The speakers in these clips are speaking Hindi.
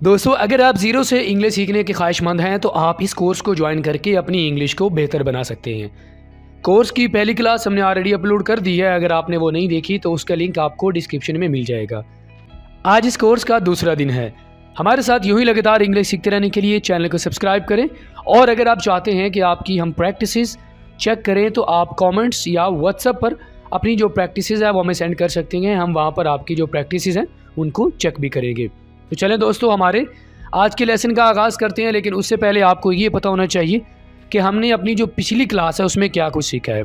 दोस्तों, अगर आप ज़ीरो से इंग्लिश सीखने के ख्वाहिशमंद हैं तो आप इस कोर्स को ज्वाइन करके अपनी इंग्लिश को बेहतर बना सकते हैं। कोर्स की पहली क्लास हमने ऑलरेडी अपलोड कर दी है। अगर आपने वो नहीं देखी तो उसका लिंक आपको डिस्क्रिप्शन में मिल जाएगा। आज इस कोर्स का दूसरा दिन है। हमारे साथ यूं ही लगातार इंग्लिश सीखते रहने के लिए चैनल को सब्सक्राइब करें, और अगर आप चाहते हैं कि आपकी हम प्रैक्टिसेस चेक करें तो आप कमेंट्स या व्हाट्सएप पर अपनी जो प्रैक्टिसेस है वो हमें सेंड कर सकते हैं। हम वहाँ पर आपकी जो प्रैक्टिसेस हैं उनको चेक भी करेंगे। तो चलें दोस्तों, हमारे आज के लेसन का आगाज़ करते हैं। लेकिन उससे पहले आपको ये पता होना चाहिए कि हमने अपनी जो पिछली क्लास है उसमें क्या कुछ सीखा है।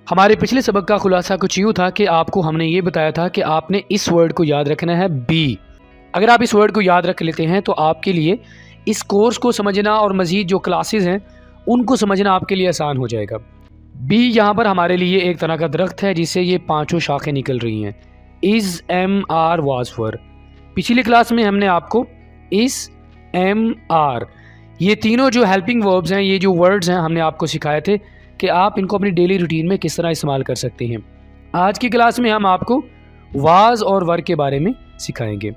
हमारे पिछले सबक का खुलासा कुछ यूँ था कि आपको हमने ये बताया था कि आपने इस वर्ड को याद रखना है, बी। अगर आप इस वर्ड को याद रख लेते हैं तो आपके लिए इस कोर्स को समझना और मज़ीद जो क्लासेस हैं उनको समझना आपके लिए आसान हो जाएगा। बी यहाँ पर हमारे लिए एक तरह का दरख्त है जिससे ये पांचों शाखें निकल रही हैं। इज़, एम, आर, वाज, वर। पिछली क्लास में हमने आपको इस, एम, आर, ये तीनों जो हेल्पिंग वर्ब्स हैं, ये जो वर्ड्स हैं, हमने आपको सिखाए थे कि आप इनको अपनी डेली रूटीन में किस तरह इस्तेमाल कर सकते हैं। आज की क्लास में हम आपको वाज और वर के बारे में सिखाएंगे।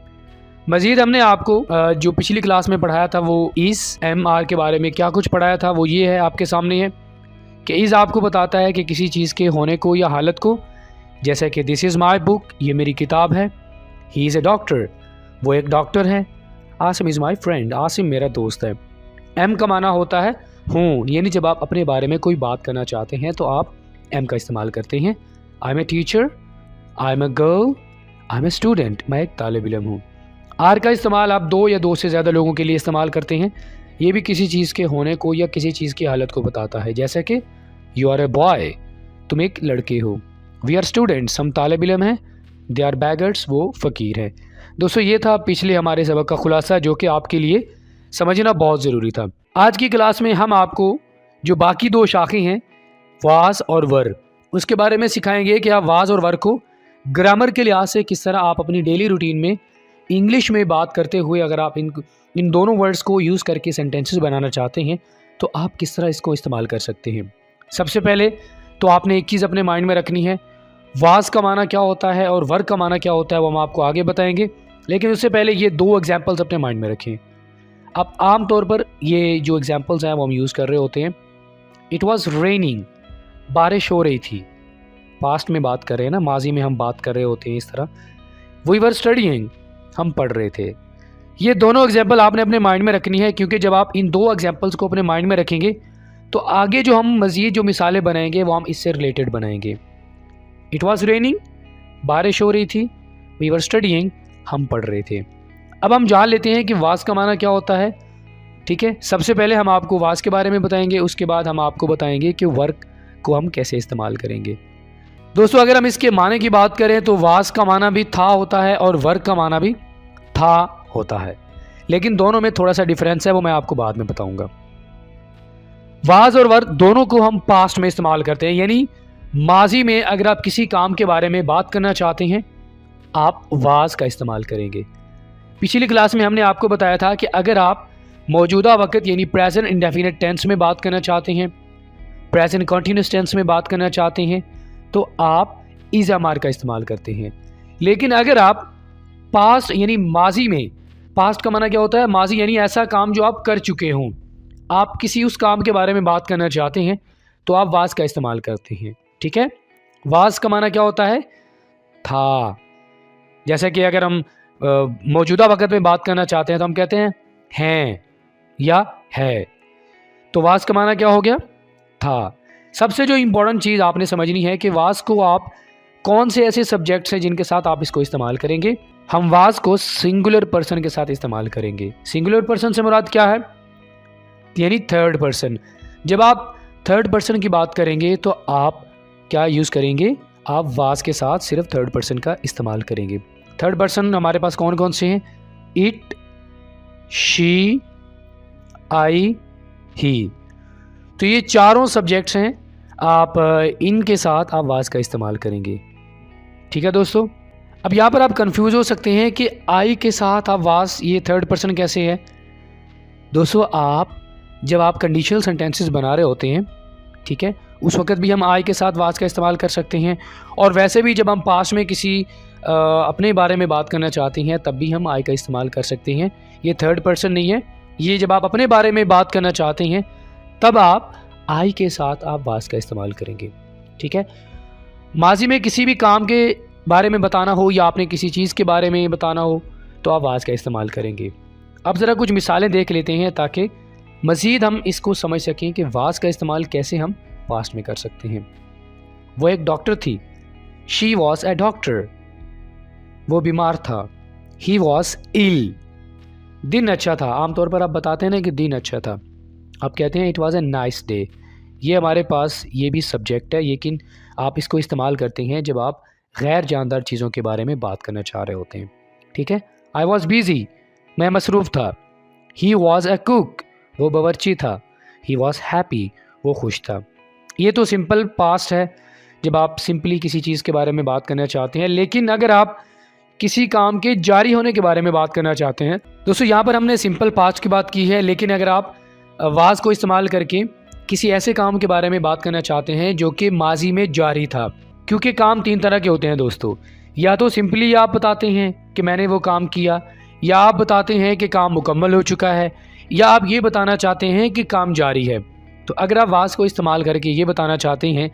मज़ीद हमने आपको जो पिछली क्लास में पढ़ाया था वो इस, एम, आर के बारे में क्या कुछ पढ़ाया था वो ये है, आपके सामने है कि इज़ आपको बताता है कि किसी चीज़ के होने को या हालत को, जैसे कि दिस इज़ माई बुक, ये मेरी किताब है। ही इज़ ए डॉक्टर, वो एक डॉक्टर है। Asim is my friend, Asim मेरा दोस्त है। एम का माना होता है हूँ, यानी जब आप अपने बारे में कोई बात करना चाहते हैं तो आप एम का इस्तेमाल करते हैं। I am a teacher, I am a girl, I am a student, मैं एक तालिब इल्म हूँ। आर का इस्तेमाल आप दो या दो से ज़्यादा लोगों के लिए इस्तेमाल करते हैं। ये भी किसी चीज़ के होने को या किसी चीज़ की हालत को बताता है, जैसे कि यू आर ए बॉय, तुम एक लड़के हो। वी आर स्टूडेंट्स, हम तालिब इल्म हैं। दे आर बैगर्स, वो फ़कीर है। दोस्तों, ये था पिछले हमारे सबक का खुलासा जो कि आपके लिए समझना बहुत ज़रूरी था। आज की क्लास में हम आपको जो बाकी दो शाखें हैं, वाज और वर, उसके बारे में सिखाएंगे कि आप वाज और वर को ग्रामर के लिहाज से किस तरह आप अपनी डेली रूटीन में इंग्लिश में बात करते हुए अगर आप इन दोनों वर्ड्स को यूज़ करके सेंटेंसेस बनाना चाहते हैं तो आप किस तरह इसको इस्तेमाल कर सकते हैं। सबसे पहले तो आपने एक चीज़ अपने माइंड में रखनी है, वाज का माना क्या होता है और वर का माना क्या होता है वो हम आपको आगे बताएंगे। लेकिन उससे पहले ये दो एग्जाम्पल्स अपने माइंड में रखें। अब आम तौर पर ये जो एग्जाम्पल्स हैं वो हम यूज़ कर रहे होते हैं। इट वॉज़ रेनिंग, बारिश हो रही थी। पास्ट में बात कर रहे हैं ना, माजी में हम बात कर रहे होते हैं इस तरह। वी वर स्टडीइंग, हम पढ़ रहे थे। ये दोनों एग्जाम्पल आपने अपने माइंड में रखनी है, क्योंकि जब आप इन दो एग्जाम्पल्स को अपने माइंड में रखेंगे तो आगे जो हम मज़ीद जो मिसालें बनाएंगे वो हम इससे रिलेटेड बनाएंगे। इट वॉज़ रेनिंग, बारिश हो रही थी। वी वर स्टडीइंग, हम पढ़ रहे थे। अब हम जान लेते हैं कि वाज का माना क्या होता है। ठीक है, सबसे पहले हम आपको वाज के बारे में बताएंगे, उसके बाद हम आपको बताएंगे कि वर्क को हम कैसे इस्तेमाल करेंगे। दोस्तों, अगर हम इसके माने की बात करें तो वाज का माना भी था होता है और वर्क का माना भी था होता है, लेकिन दोनों में थोड़ा सा डिफरेंस है, वो मैं आपको बाद में बताऊंगा। वाज और वर्क दोनों को हम पास्ट में इस्तेमाल करते हैं, यानी माजी में अगर आप किसी काम के बारे में बात करना चाहते हैं आप वाज का इस्तेमाल करेंगे। पिछली क्लास में हमने आपको बताया था कि अगर आप मौजूदा वक्त यानी प्रेजेंट इंडेफिनिट टेंस में बात करना चाहते हैं, प्रेजेंट कंटीन्यूअस टेंस में बात करना चाहते हैं तो आप इज़ एम आर का इस्तेमाल करते हैं। लेकिन अगर आप पास्ट यानी माजी में, पास्ट का माना क्या होता है, माजी यानी ऐसा काम जो आप कर चुके हों, आप किसी उस काम के बारे में बात करना चाहते हैं तो आप वाज का इस्तेमाल करते हैं। ठीक है, वाज का माना क्या होता है, था। जैसे कि अगर हम मौजूदा वक्त में बात करना चाहते हैं तो हम कहते हैं या है, तो वाज का माना क्या हो गया, था। सबसे जो इम्पोर्टेंट चीज़ आपने समझनी है कि वाज को आप कौन से ऐसे सब्जेक्ट्स हैं जिनके साथ आप इसको इस्तेमाल करेंगे। हम वाज को सिंगुलर पर्सन के साथ इस्तेमाल करेंगे। सिंगुलर पर्सन से मुराद क्या है, यानी थर्ड पर्सन। जब आप थर्ड पर्सन की बात करेंगे तो आप क्या यूज़ करेंगे, आप वाज के साथ सिर्फ थर्ड पर्सन का इस्तेमाल करेंगे। थर्ड पर्सन हमारे पास कौन कौन से हैं, इट, शी, आई, ही। तो ये चारों सब्जेक्ट्स हैं, आप इनके साथ आप वाज का इस्तेमाल करेंगे। ठीक है दोस्तों, अब यहाँ पर आप कंफ्यूज हो सकते हैं कि आई के साथ आप वाज, ये थर्ड पर्सन कैसे है। दोस्तों, आप जब आप कंडीशनल सेंटेंसेस बना रहे होते हैं, ठीक है, उस वक्त भी हम आई के साथ वाज का इस्तेमाल कर सकते हैं। और वैसे भी जब हम पास्ट में किसी अपने बारे में बात करना चाहते हैं तब भी हम आई का इस्तेमाल कर सकते हैं। ये थर्ड पर्सन नहीं है, ये जब आप अपने बारे में बात करना चाहते हैं तब आप आई के साथ आप वाज का इस्तेमाल करेंगे। ठीक है। माजी में किसी भी काम के बारे में बताना हो या आपने किसी चीज़ के बारे में बताना हो तो आप वाज का इस्तेमाल करेंगे। अब ज़रा कुछ मिसालें देख लेते हैं ताकि मज़ीद हम इसको समझ सकें कि वाज का इस्तेमाल कैसे हम पास्ट में कर सकते हैं। वो एक डॉक्टर थी, शी वॉज ए डॉक्टर। वो बीमार था, ही वॉज इल। दिन अच्छा था, आमतौर पर आप बताते हैं ना कि दिन अच्छा था, आप कहते हैं it was a nice day. ये हमारे पास ये भी सब्जेक्ट है, लेकिन आप इसको इस्तेमाल करते हैं जब आप गैर जानदार चीज़ों के बारे में बात करना चाह रहे होते हैं। ठीक है। आई वॉज बिजी, मैं मसरूफ़ था। ही वॉज ए कुक, वो बावर्ची था। ही वॉज हैप्पी, वो खुश था। ये तो सिंपल पास्ट है जब आप सिंपली किसी चीज़ के बारे में बात करना चाहते हैं। लेकिन अगर आप किसी काम के जारी होने के बारे में बात करना चाहते हैं, दोस्तों यहाँ पर हमने सिंपल पास्ट की बात की है, लेकिन अगर आप वाज को इस्तेमाल करके किसी ऐसे काम के बारे में बात करना चाहते हैं जो कि माजी में जारी था, क्योंकि काम तीन तरह के होते हैं दोस्तों। या तो सिंपली आप बताते हैं कि मैंने वो काम किया, या आप बताते हैं कि काम मुकम्मल हो चुका है, या आप ये बताना चाहते हैं कि काम जारी है। तो अगर आप वाज को इस्तेमाल करके ये बताना चाहते हैं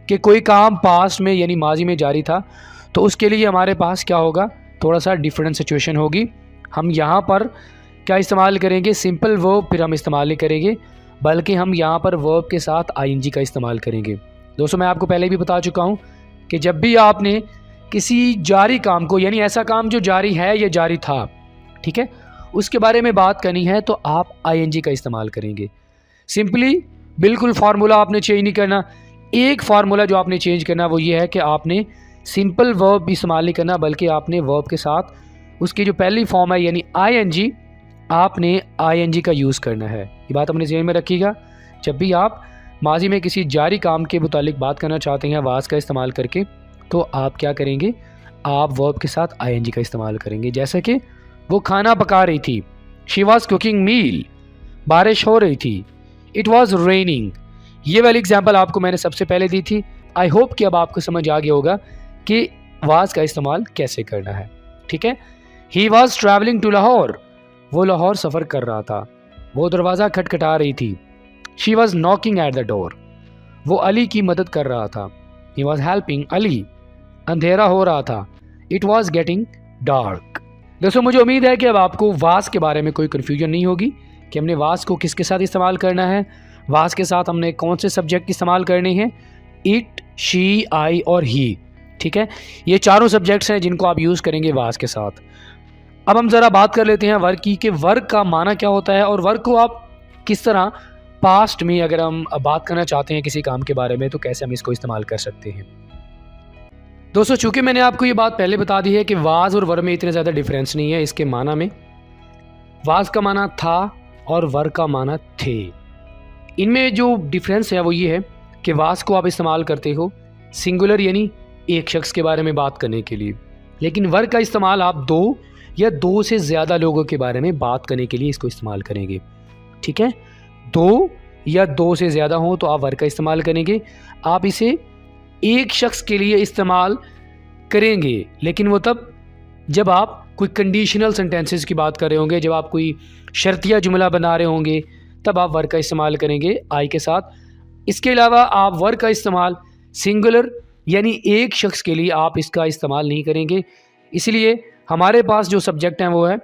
कि कोई काम पास्ट में यानी माजी में जारी था, तो उसके लिए हमारे पास क्या होगा, थोड़ा सा डिफरेंट सिचुएशन होगी। हम यहाँ पर क्या इस्तेमाल करेंगे, सिंपल वर्ब फिर हम इस्तेमाल नहीं करेंगे, बल्कि हम यहाँ पर वर्ब के साथ आईएनजी का इस्तेमाल करेंगे। दोस्तों मैं आपको पहले भी बता चुका हूँ कि जब भी आपने किसी जारी काम को, यानी ऐसा काम जो जारी है या जारी था, ठीक है, उसके बारे में बात करनी है तो आप आईएनजी का इस्तेमाल करेंगे। सिंपली बिल्कुल फार्मूला आपने चेंज नहीं करना। एक फार्मूला जो आपने चेंज करना वो ये है कि आपने सिंपल वर्ब भी इस्तेमाल नहीं करना, बल्कि आपने वर्ब के साथ उसकी जो पहली फॉर्म है यानी आईएनजी, आपने आईएनजी का यूज़ करना है। ये बात अपने ज़हन में रखिएगा। जब भी आप माजी में किसी जारी काम के मुतालिक बात करना चाहते हैं वाज का इस्तेमाल करके, तो आप क्या करेंगे, आप वर्ब के साथ आईएनजी का इस्तेमाल करेंगे। जैसे कि वो खाना पका रही थी, शी वॉज कुकिंग मील। बारिश हो रही थी, इट वॉज रेनिंग। ये वाली एग्जाम्पल आपको मैंने सबसे पहले दी थी। आई होप कि अब आपको समझ आ गया होगा कि वाज का इस्तेमाल कैसे करना है। ठीक है। He was travelling to Lahore, वो लाहौर सफ़र कर रहा था। वो दरवाज़ा खटखटा रही थी, she was knocking at the door. वो अली की मदद कर रहा था, ही वॉज हेल्पिंग अली। अंधेरा हो रहा था, इट वॉज गेटिंग डार्क। दोस्तों मुझे उम्मीद है कि अब आपको वाज के बारे में कोई कन्फ्यूजन नहीं होगी कि हमने वाज को किसके साथ इस्तेमाल करना है, वाज के साथ हमने कौन से सब्जेक्ट इस्तेमाल करने हैं, इट, शी, आई और ही। ठीक है, ये चारों सब्जेक्ट्स हैं जिनको आप यूज़ करेंगे वाज के साथ। अब हम ज़रा बात कर लेते हैं वर्क की कि वर्क का माना क्या होता है और वर्क को आप किस तरह पास्ट में अगर हम बात करना चाहते हैं किसी काम के बारे में तो कैसे हम इसको इस्तेमाल कर सकते हैं। दोस्तों चूँकि मैंने आपको ये बात पहले बता दी है कि वाज और वर्क में इतने ज़्यादा डिफरेंस नहीं है इसके माना में। वाज का माना था और वर्क का माना थे। इनमें जो डिफरेंस है वो ये है कि वाज को आप इस्तेमाल करते हो सिंगुलर यानी एक शख्स के बारे में बात करने के लिए, लेकिन वर्क का इस्तेमाल आप दो या दो से ज़्यादा लोगों के बारे में बात करने के लिए इसको इस्तेमाल करेंगे। ठीक है, दो या दो से ज़्यादा हो तो आप वर्क का इस्तेमाल करेंगे। आप इसे एक शख्स के लिए इस्तेमाल करेंगे, लेकिन वो तब जब आप कोई कंडीशनल सेंटेंसेस की बात कर रहे होंगे, जब आप कोई शर्तिया जुमला बना रहे होंगे, तब आप वर्क का इस्तेमाल करेंगे आई के साथ। इसके अलावा आप वर्क का इस्तेमाल सिंगुलर यानी एक शख्स के लिए आप इसका इस्तेमाल नहीं करेंगे। इसलिए हमारे पास जो सब्जेक्ट हैं वो है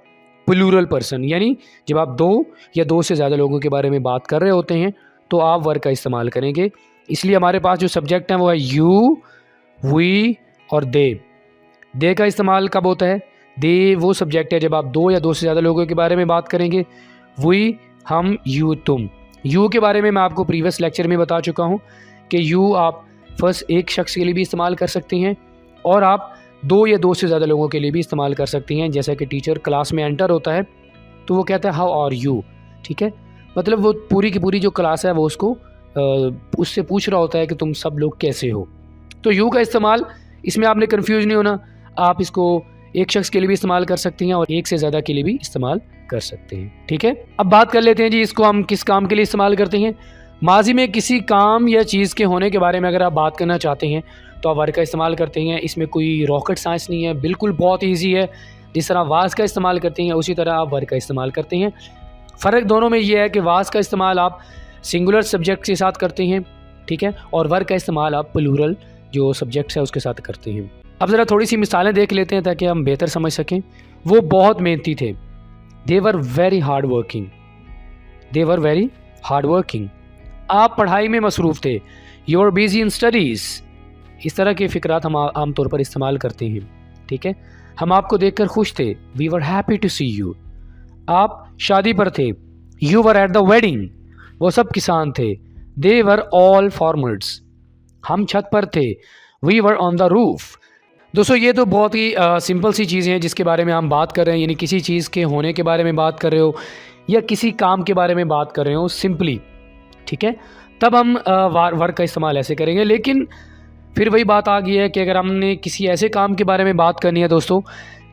प्लूरल पर्सन, यानी जब आप दो या दो से ज़्यादा लोगों के बारे में बात कर रहे होते हैं तो आप वर्क का इस्तेमाल करेंगे। इसलिए हमारे पास जो सब्जेक्ट हैं वो है यू, वी और दे का इस्तेमाल कब होता है, दे वो सब्जेक्ट है जब आप दो या दो से ज़्यादा लोगों के बारे में बात करेंगे। वी हम, यू तुम। यू के बारे में मैं आपको प्रीवियस लेक्चर में बता चुका हूँ कि यू आप फर्स्ट एक शख्स के लिए भी इस्तेमाल कर सकते हैं और आप दो या दो से ज़्यादा लोगों के लिए भी इस्तेमाल कर सकती हैं। जैसा कि टीचर क्लास में एंटर होता है तो वो कहता है हाउ आर यू। ठीक है, मतलब वो पूरी की पूरी जो क्लास है वो उसको उससे पूछ रहा होता है कि तुम सब लोग कैसे हो। तो यू का इस्तेमाल इसमें आपने कंफ्यूज नहीं होना, आप इसको एक शख्स के लिए भी इस्तेमाल कर सकते हैं और एक से ज़्यादा के लिए भी इस्तेमाल कर सकते हैं। ठीक है, अब बात कर लेते हैं जी इसको हम किस काम के लिए इस्तेमाल करते हैं। माजी में किसी काम या चीज़ के होने के बारे में अगर आप बात करना चाहते हैं तो आप वर का इस्तेमाल करते हैं। इसमें कोई रॉकेट साइंस नहीं है, बिल्कुल बहुत ईजी है। जिस तरह वाज का इस्तेमाल करते हैं उसी तरह आप वर का इस्तेमाल करते हैं। फ़र्क दोनों में ये है कि वाज का इस्तेमाल आप सिंगुलर सब्जेक्ट के साथ करते हैं, ठीक है, और वर का इस्तेमाल आप प्लूरल जो सब्जेक्ट्स है उसके साथ करते हैं। अब ज़रा थोड़ी सी मिसालें देख लेते हैं ताकि हम बेहतर समझ सकें। वो बहुत मेहनती थे, they were very hard working, they were very hard working. आप पढ़ाई में मसरूफ़ थे, you are busy in studies. इस तरह के फ़िक्रात हम आमतौर पर इस्तेमाल करते हैं, ठीक है। हम आपको देखकर खुश थे, we were happy to see you. आप शादी पर थे, you were at the wedding. वो सब किसान थे, दे वर ऑल फार्मर्स। हम छत पर थे, we were on the roof. दोस्तों ये तो बहुत ही सिंपल सी चीज़ें हैं जिसके बारे में हम बात कर रहे हैं, यानी किसी चीज़ के होने के बारे में बात कर रहे हो या किसी काम के बारे में बात कर रहे हो सिंपली, ठीक है, तब हम वर का इस्तेमाल ऐसे करेंगे। लेकिन फिर वही बात आ गई है कि अगर हमने किसी ऐसे काम के बारे में बात करनी है दोस्तों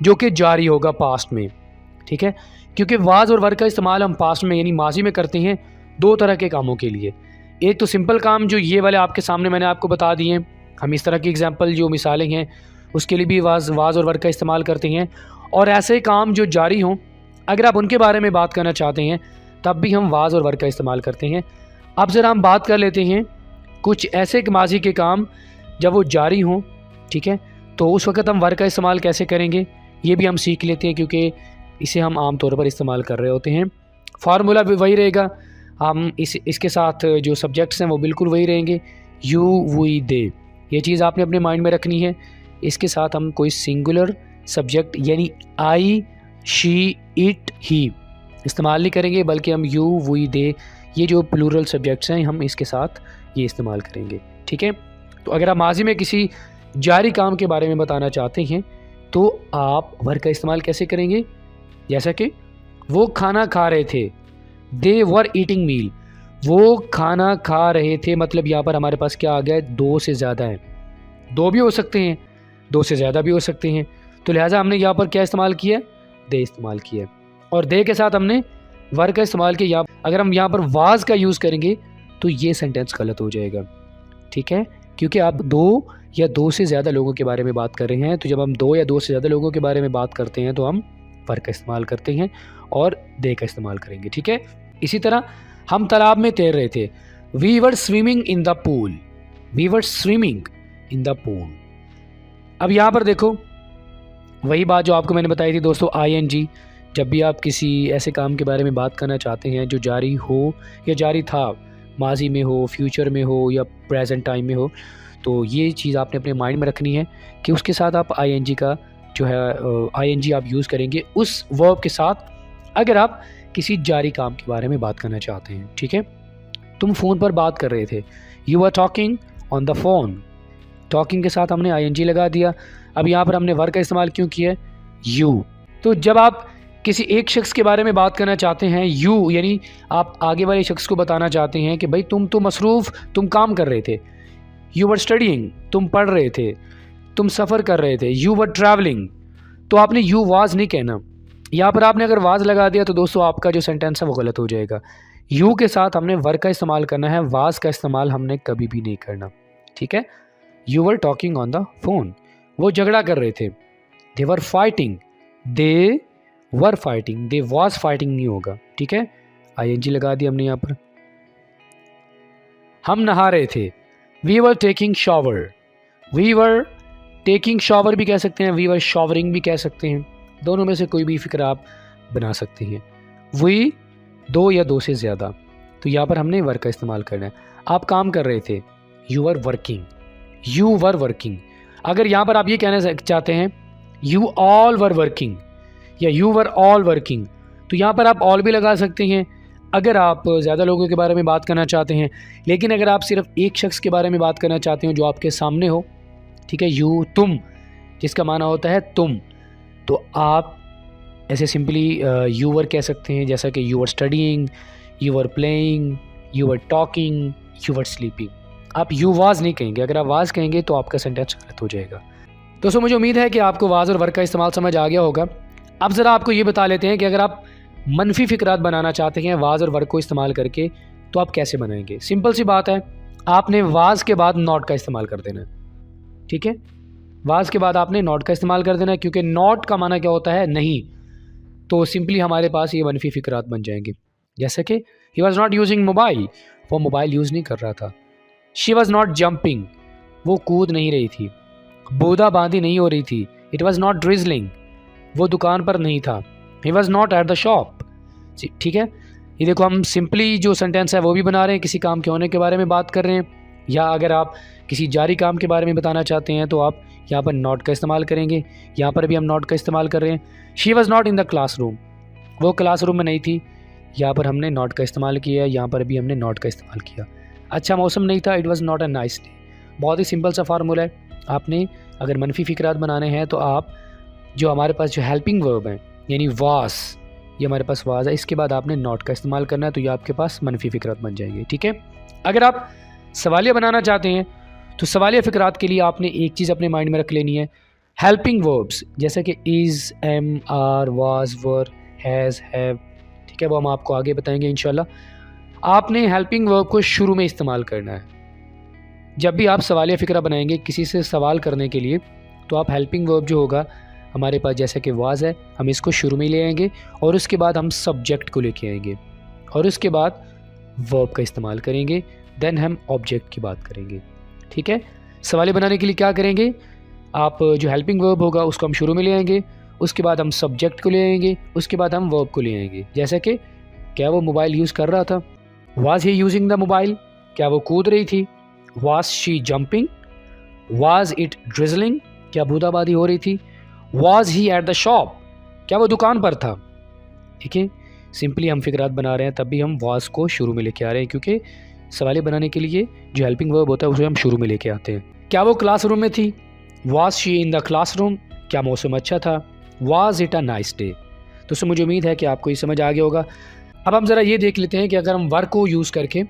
जो कि जारी होगा पास्ट में, ठीक है, क्योंकि वाज और वर का इस्तेमाल हम पास्ट में यानी माजी में करते हैं दो तरह के कामों के लिए। एक तो सिंपल काम जो ये वाले आपके सामने मैंने आपको बता दिए, हम इस तरह की एग्जांपल जो मिसालें हैं उसके लिए भी वाज और वर का इस्तेमाल करते हैं। और ऐसे काम जो जारी हों अगर आप उनके बारे में बात करना चाहते हैं तब भी हम वाज और वर का इस्तेमाल करते हैं। अब ज़रा हम बात कर लेते हैं कुछ ऐसे माजी के काम जब वो जारी हों, ठीक है, तो उस वक्त हम वर का इस्तेमाल कैसे करेंगे ये भी हम सीख लेते हैं, क्योंकि इसे हम आम तौर पर इस्तेमाल कर रहे होते हैं। फार्मूला भी वही रहेगा, हम इसके साथ जो सब्जेक्ट्स हैं वो बिल्कुल वही रहेंगे, यू वी दे। ये चीज़ आपने अपने माइंड में रखनी है। इसके साथ हम कोई सिंगुलर सब्जेक्ट यानी आई, शी, इट, ही इस्तेमाल नहीं करेंगे, बल्कि हम यू वी दे ये जो प्लूरल सब्जेक्ट्स हैं हम इसके साथ ये इस्तेमाल करेंगे, ठीक है। तो अगर आप माजी में किसी जारी काम के बारे में बताना चाहते हैं तो आप वर का इस्तेमाल कैसे करेंगे, जैसा कि वो खाना खा रहे थे, दे वर ईटिंग मील। वो खाना खा रहे थे, मतलब यहाँ पर हमारे पास क्या आ गया है, दो से ज़्यादा है। दो भी हो सकते हैं, दो से ज़्यादा भी हो सकते हैं, तो लिहाजा हमने यहाँ पर क्या इस्तेमाल किया, दे इस्तेमाल किया। और दे के साथ हमने वर का इस्तेमाल किया। अगर हम यहाँ पर वाज का यूज़ करेंगे तो ये सेंटेंस गलत हो जाएगा, ठीक है, क्योंकि आप दो या दो से ज़्यादा लोगों के बारे में बात कर रहे हैं। तो जब हम दो या दो से ज़्यादा लोगों के बारे में बात करते हैं तो हम वर का इस्तेमाल करते हैं और दे का इस्तेमाल करेंगे, ठीक है। इसी तरह हम तालाब में तैर रहे थे, we were swimming in the pool, we were swimming in the pool. अब यहाँ पर देखो वही बात जो आपको मैंने बताई थी दोस्तों, ING। जब भी आप किसी ऐसे काम के बारे में बात करना चाहते हैं जो जारी हो या जारी था, माजी में हो, फ्यूचर में हो या प्रेजेंट टाइम में हो, तो ये चीज़ आपने अपने माइंड में रखनी है कि उसके साथ आप ING का जो है ING आप यूज़ करेंगे उस वर्ब के साथ अगर आप किसी जारी काम के बारे में बात करना चाहते हैं, ठीक है। तुम फ़ोन पर बात कर रहे थे, you are talking on the phone. Talking के साथ हमने ING लगा दिया। अब यहाँ पर हमने वर का इस्तेमाल क्यों किया, यू। तो जब आप किसी एक शख्स के बारे में बात करना चाहते हैं, यू यानी आप आगे वाले शख्स को बताना चाहते हैं कि भाई तुम तो मसरूफ़, तुम काम कर रहे थे, यू वर स्टडीइंग, तुम पढ़ रहे थे, तुम सफ़र कर रहे थे, यू वर ट्रैवलिंग। तो आपने यू वाज नहीं कहना, यहाँ पर आपने अगर वाज लगा दिया तो दोस्तों आपका जो सेंटेंस है वो गलत हो जाएगा। यू के साथ हमने वर का इस्तेमाल करना है, वाज का इस्तेमाल हमने कभी भी नहीं करना, ठीक है। You were talking on the phone, वो झगड़ा कर रहे थे, they were fighting, they were fighting, they was fighting नहीं होगा, ठीक है, ING लगा दिया हमने यहाँ पर। हम नहा रहे थे, we were taking shower, we were taking shower भी कह सकते हैं, वी वर शॉवरिंग भी कह सकते हैं, दोनों में से कोई भी फिक्र आप बना सकते हैं। वी दो या दो से ज़्यादा, तो यहाँ पर हमने वर का इस्तेमाल करना है। आप काम कर रहे थे, you are working, you were working. अगर यहाँ पर आप ये कहना चाहते हैं यू ऑल वर वर्किंग या यू वर ऑल वर्किंग, तो यहाँ पर आप ऑल भी लगा सकते हैं अगर आप ज़्यादा लोगों के बारे में बात करना चाहते हैं। लेकिन अगर आप सिर्फ एक शख्स के बारे में बात करना चाहते हो जो आपके सामने हो, ठीक है, यू तुम जिसका माना होता है तुम, तो आप ऐसे सिंपली यू वर कह सकते हैं, जैसा कि you were studying, you were playing, you were talking, you were sleeping. आप यू वाज नहीं कहेंगे, अगर आप वाज कहेंगे तो आपका सेंटेंस गलत हो जाएगा। दोस्तों मुझे उम्मीद है कि आपको वाज और वर का इस्तेमाल समझ आ गया होगा। अब ज़रा आपको ये बता लेते हैं कि अगर आप मनफी फ़िक्रात बनाना चाहते हैं वाज और वर को इस्तेमाल करके तो आप कैसे बनाएंगे? सिंपल सी बात है, आपने वाज के बाद नॉट का इस्तेमाल कर देना है, ठीक है। वाज के बाद आपने नॉट का इस्तेमाल कर देना है, क्योंकि नॉट का माना क्या होता है? नहीं। तो सिंपली हमारे पास ये मनफी फ़िक्रात बन जाएंगे, जैसे कि he was not using mobile, वो मोबाइल यूज़ नहीं कर रहा था। शी वॉज़ नॉट जंपिंग, वो कूद नहीं रही थी। बूंदाबांदी नहीं हो रही थी। इट वॉज़ नॉट ड्रिजलिंग, वो दुकान पर नहीं था। He was not at the shop, ठीक है। ये देखो, हम सिंपली जो सेंटेंस है वो भी बना रहे हैं, किसी काम के होने के बारे में बात कर रहे हैं, या अगर आप किसी जारी काम के बारे में बताना चाहते हैं तो आप यहाँ पर नॉट का इस्तेमाल करेंगे। यहाँ पर भी हम नॉट का इस्तेमाल कर रहे हैं। She was not in the classroom, वो क्लासरूम में नहीं थी, यहाँ पर हमने नॉट का इस्तेमाल किया। यहाँ पर भी हमने नॉट का इस्तेमाल किया। अच्छा मौसम नहीं था, it was not a nice day. बहुत ही सिंपल सा फार्मूला है। आपने अगर मनफी फ़िक्रात बनाने हैं तो आप जो हमारे पास जो हेल्पिंग वर्ब हैं, यानी वास, ये हमारे पास वाज है, इसके बाद आपने नॉट का इस्तेमाल करना है, तो ये आपके पास मनफी फ़िक्रात बन जाएंगे, ठीक है। अगर आप सवालिया बनाना चाहते हैं तो सवालिया फ़िक्रात के लिए आपने एक चीज़ अपने माइंड में रख लेनी है, हेल्पिंग वर्ब्स, जैसे कि is, am, are, was, were, has, have, ठीक है। वो हम आपको आगे बताएंगे इंशाल्लाह। आपने हेल्पिंग वर्ब को शुरू में इस्तेमाल करना है। जब भी आप सवालिया फ़िक्रा बनाएंगे किसी से सवाल करने के लिए, तो आप हेल्पिंग वर्ब जो होगा हमारे पास, जैसे कि वाज है, हम इसको शुरू में ले आएंगे और उसके बाद हम सब्जेक्ट को लेके आएंगे और उसके बाद वर्ब का इस्तेमाल करेंगे, देन हम ऑब्जेक्ट की बात करेंगे, ठीक है। सवालिया बनाने के लिए क्या करेंगे, आप जो हेल्पिंग वर्ब होगा उसको हम शुरू में ले आएंगे, उसके बाद हम सब्जेक्ट को ले आएंगे, उसके बाद हम वर्ब को ले आएंगे। जैसे कि क्या वो मोबाइल यूज़ कर रहा था? Was he using the mobile, क्या वो कूद रही थी? Was she jumping? Was it drizzling, क्या बूंदाबांदी हो रही थी? Was he at the shop, क्या वो दुकान पर था? ठीक है, सिंपली हम फ़िक्रात बना रहे हैं तब भी हम वाज को शुरू में लेके आ रहे हैं, क्योंकि सवालिया बनाने के लिए जो हेल्पिंग वर्ब होता है उसे हम शुरू में लेके आते हैं। क्या वो क्लासरूम में थी? Was she in the classroom, क्या मौसम अच्छा था? Was it a nice day. तो मुझे उम्मीद है कि आपको ये समझ आ गया होगा। अब हम ज़रा ये देख लेते हैं कि अगर हम वर्ब को यूज़ करके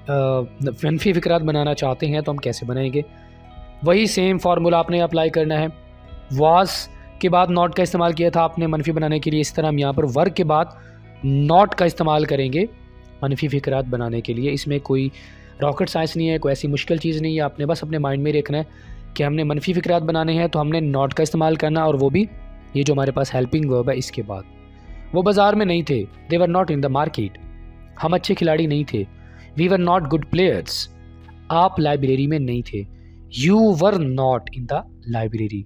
मनफी फ़िक्रात बनाना चाहते हैं तो हम कैसे बनाएंगे। वही सेम फार्मूला आपने अप्लाई करना है। वाज के बाद नॉट का इस्तेमाल किया था आपने मनफी बनाने के लिए, इस तरह हम यहाँ पर वर्ब के बाद नॉट का इस्तेमाल करेंगे मनफी फ़िक्रात बनाने के लिए। इसमें कोई रॉकेट साइंस नहीं है, कोई ऐसी मुश्किल चीज़ नहीं है। आपने बस अपने माइंड में रखना है कि हमने मनफी फ़िक्रात बनाने हैं तो हमने नॉट का इस्तेमाल करना, और वो भी ये जो हमारे पास हेल्पिंग वर्ब है इसके बाद। वो बाज़ार में नहीं थे, they were not in the market, हम अच्छे खिलाड़ी नहीं थे। We were not good players, आप लाइब्रेरी में नहीं थे। You were not in the library,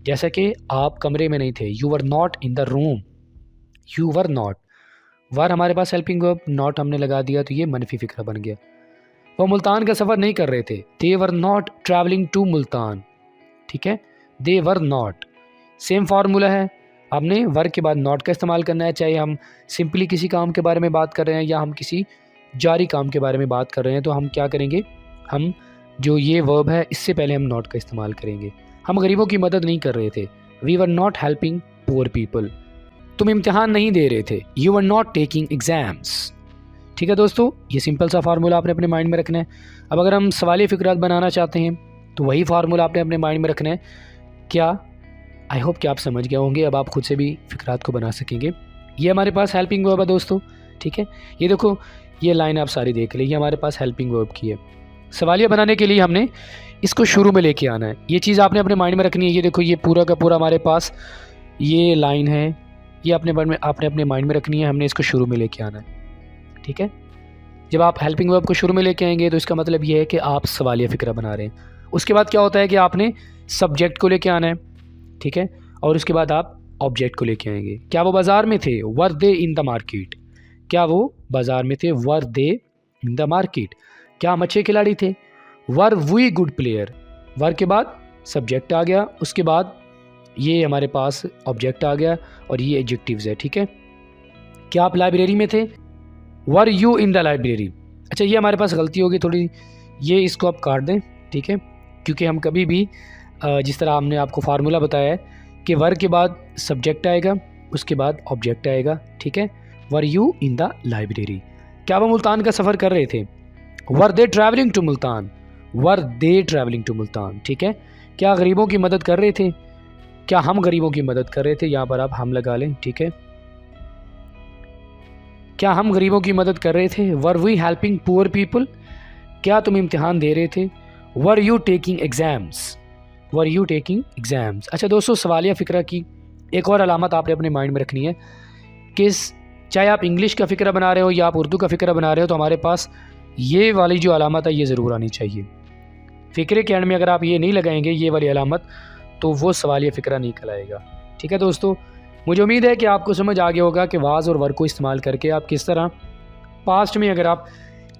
जैसा कि आप कमरे में नहीं थे। You were not in the room, you were not. Were हमारे पास हेल्पिंग वर्ब, नॉट हमने लगा दिया तो ये मनफी फ़िक्रा बन गया। वो मुल्तान का सफ़र नहीं कर रहे थे, they were not travelling to Multan, ठीक है। They were not, same formula है। हमने वर्ब के बाद नॉट का इस्तेमाल करना है, चाहे हम सिंपली किसी काम के बारे में बात कर रहे हैं या हम किसी जारी काम के बारे में बात कर रहे हैं, तो हम क्या करेंगे, हम जो ये वर्ब है इससे पहले हम नॉट का इस्तेमाल करेंगे। हम गरीबों की मदद नहीं कर रहे थे, we were not helping poor people. तुम इम्तिहान नहीं दे रहे थे, you were not taking exams. ठीक है दोस्तों, ये सिंपल सा फार्मूला आपने अपने माइंड में रखना है। अब अगर हम सवालिया फ़िक्रात बनाना चाहते हैं तो वही फार्मूला आपने अपने माइंड में रखना है। क्या, आई होप कि आप समझ गए होंगे, अब आप खुद से भी फ़िक्रात को बना सकेंगे। ये हमारे पास हेल्पिंग वर्ब है दोस्तों, ठीक है। ये देखो, ये लाइन आप सारी देख लीजिए, हमारे पास हेल्पिंग वर्ब की है। सवालिया बनाने के लिए हमने इसको शुरू में लेके आना है, ये चीज़ आपने अपने माइंड में रखनी है। ये देखो, ये पूरा का पूरा हमारे पास ये लाइन है, ये आपने अपने माइंड में रखनी है। हमने इसको शुरू में लेके आना है, ठीक है। जब आप हेल्पिंग वर्ब को शुरू में लेके आएंगे तो इसका मतलब ये है कि आप सवालिया फ़िक्रा बना रहे हैं। उसके बाद क्या होता है कि आपने सब्जेक्ट को लेके आना है, ठीक है, और उसके बाद आप ऑब्जेक्ट को लेके आएंगे। क्या वो बाज़ार में थे? Were they in the market, क्या वो बाज़ार में थे? Were they in the market. क्या हम अच्छे खिलाड़ी थे? Were we good player. Were के बाद सब्जेक्ट आ गया, उसके बाद ये हमारे पास ऑब्जेक्ट आ गया और ये एडजेक्टिव्स है, ठीक है। क्या आप लाइब्रेरी में थे? Were you in the library. अच्छा, ये हमारे पास गलती होगी थोड़ी, ये इसको आप काट दें, ठीक है, क्योंकि हम कभी भी जिस तरह हमने आपको फार्मूला बताया है कि वर के बाद सब्जेक्ट आएगा, उसके बाद ऑब्जेक्ट आएगा, ठीक है। Were you in the library. क्या वो मुल्तान का सफ़र कर रहे थे? Were they travelling to Multan. Were they travelling to Multan, ठीक है। क्या गरीबों की मदद कर रहे थे? क्या हम गरीबों की मदद कर रहे थे? यहाँ पर आप हम लगा लें, ठीक है। क्या हम गरीबों की मदद कर रहे थे? Were we helping poor people? क्या तुम इम्तिहान दे रहे थे? Were you taking exams? Were you taking exams? अच्छा दोस्तों, सवालिया फ़िक्रा की एक और अलामत आपने अपने माइंड में रखनी है कि चाहे आप इंग्लिश का फ़िक्रा बना रहे हो या आप उर्दू का फ़िक्रा बना रहे हो, तो हमारे पास ये वाली जो अलामत है ये ज़रूर आनी चाहिए। फ़िक्रे के एंड में अगर आप ये नहीं लगाएंगे ये वाली अलामत, तो वो सवालिया फ़िक्रा नहीं कहलाएगा। ठीक है दोस्तों, मुझे उम्मीद है कि आपको समझ आ गया होगा कि वाज और वर को इस्तेमाल करके आप किस तरह पास्ट में अगर आप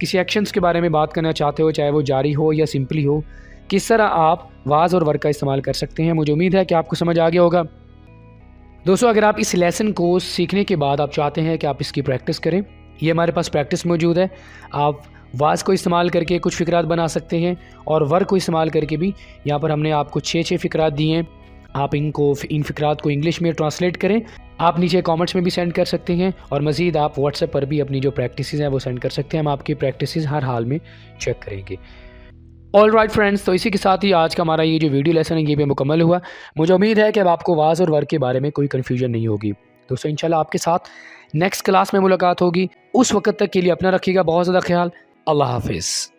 किसी एक्शंस के बारे में बात करना चाहते हो, चाहे वो जारी हो या सिंपली हो, किस तरह आप वाज और वर का इस्तेमाल कर सकते हैं। मुझे उम्मीद है कि आपको समझ आ गया होगा। दोस्तों, अगर आप इस लेसन को सीखने के बाद आप चाहते हैं कि आप इसकी प्रैक्टिस करें, ये हमारे पास प्रैक्टिस मौजूद है। आप वाज को इस्तेमाल करके कुछ फ़िक्रात बना सकते हैं और वर को इस्तेमाल करके भी यहाँ पर हमने आपको 6 फ़िक्रात दिए हैं। आप इन फ़िक्रात को इंग्लिश में ट्रांसलेट करें। आप नीचे कमेंट्स में भी सेंड कर सकते हैं और मज़ीद आप व्हाट्सएप पर भी अपनी जो प्रैक्टिसेस हैं वो सेंड कर सकते हैं। हम आपकी प्रैक्टिसेस हर हाल में चेक करेंगे। ऑल राइट फ्रेंड्स, तो इसी के साथ ही आज का हमारा ये जो वीडियो लेसन है ये भी मुकम्मल हुआ। मुझे उम्मीद है कि अब आपको वाज और वर के बारे में कोई कन्फ्यूजन नहीं होगी। दोस्तों, इंशाल्लाह आपके साथ नेक्स्ट क्लास में मुलाकात होगी। उस वक्त तक के लिए अपना रखिएगा बहुत ज़्यादा ख्याल। अल्लाह हाफिज़।